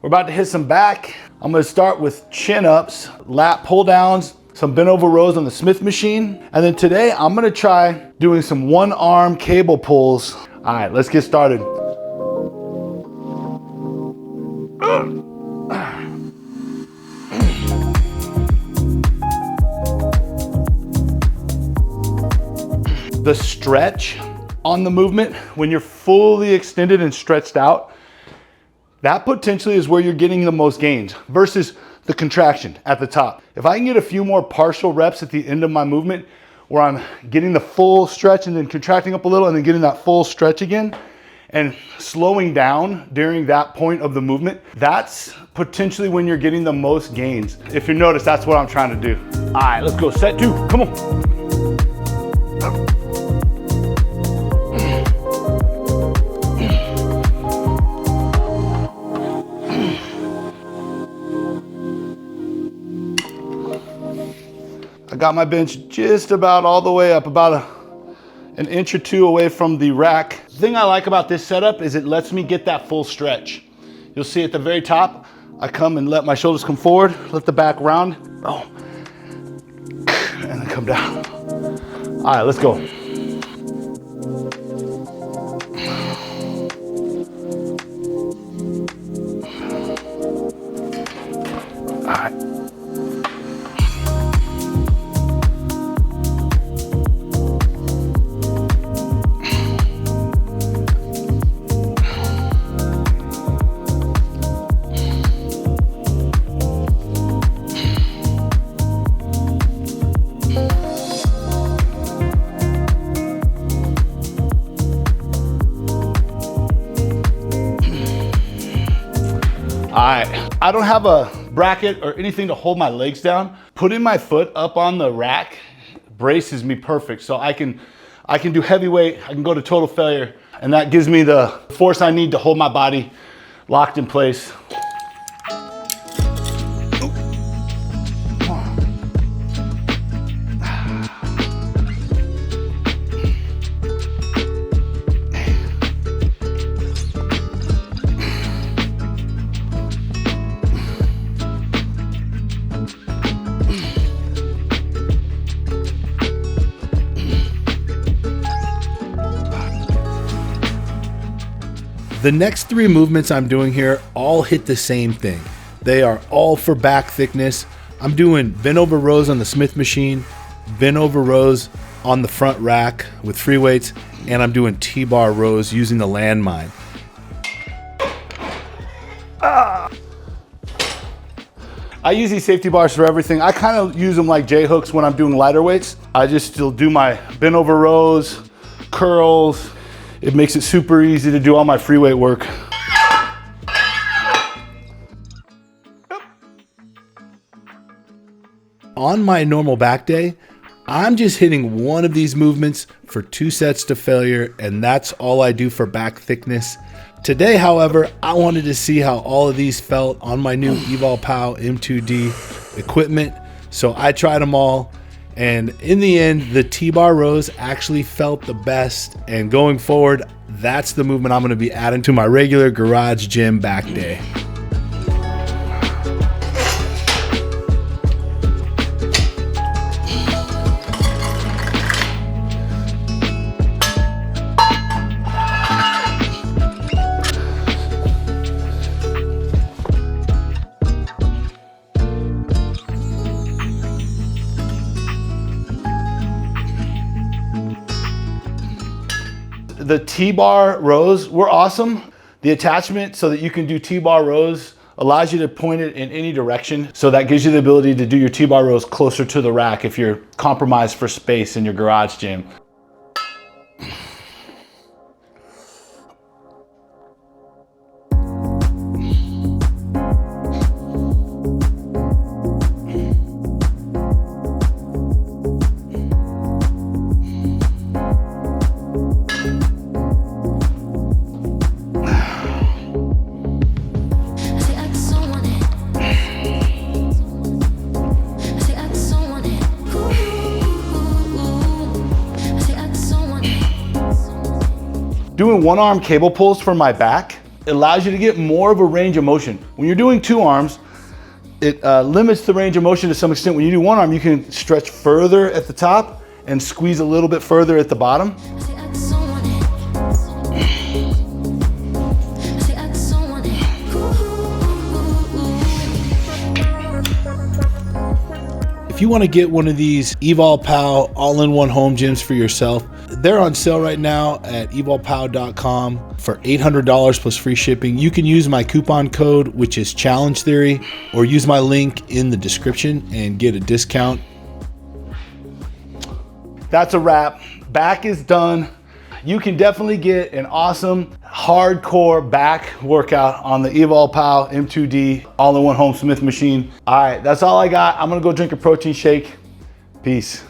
We're about to hit some back. I'm gonna start with chin ups, lat pull downs, some bent over rows on the Smith machine. And then today I'm gonna try doing some one arm cable pulls. All right, let's get started. The stretch on the movement, when you're fully extended and stretched out, that potentially is where you're getting the most gains versus the contraction at the top. If I can get a few more partial reps at the end of my movement where I'm getting the full stretch and then contracting up a little and then getting that full stretch again and slowing down during that point of the movement, that's potentially when you're getting the most gains. If you notice, that's what I'm trying to do. All right, let's go, set 2, come on. I got my bench just about all the way up, about an inch or two away from the rack. The thing I like about this setup is it lets me get that full stretch. You'll see at the very top, I come and let my shoulders come forward, let the back round, oh, and then come down. All right, let's go. All right. I don't have a bracket or anything to hold my legs down. Putting my foot up on the rack braces me perfect. So I can do heavy weight, I can go to total failure, and that gives me the force I need to hold my body locked in place. The next 3 movements I'm doing here all hit the same thing. They are all for back thickness. I'm doing bent over rows on the Smith machine, bent over rows on the front rack with free weights, and I'm doing T-bar rows using the landmine. I use these safety bars for everything. I kind of use them like J-hooks when I'm doing lighter weights. I just still do my bent over rows, curls. It makes it super easy to do all my free weight work. On my normal back day, I'm just hitting one of these movements for 2 sets to failure, and that's all I do for back thickness. Today, however, I wanted to see how all of these felt on my new EVOLPOW M2D equipment, so I tried them all. And in the end, the T-bar rows actually felt the best. And going forward, that's the movement I'm going to be adding to my regular garage gym back day. The T-bar rows were awesome. The attachment so that you can do T-bar rows allows you to point it in any direction. So that gives you the ability to do your T-bar rows closer to the rack if you're compromised for space in your garage gym. Doing one arm cable pulls for my back It allows you to get more of a range of motion. When you're doing 2 arms, it limits the range of motion to some extent. When you do 1 arm, you can stretch further at the top and squeeze a little bit further at the bottom. If you want to get one of these EVOLPOW all-in-one home gyms for yourself, they're on sale right now at evolpow.com for $800 plus free shipping. You can use my coupon code, which is Challenge Theory, or use my link in the description and get a discount. That's a wrap. Back is done. You can definitely get an awesome hardcore back workout on the EVOLPOW M2D all-in-one home Smith machine. All right, that's all I got. I'm gonna go drink a protein shake. Peace.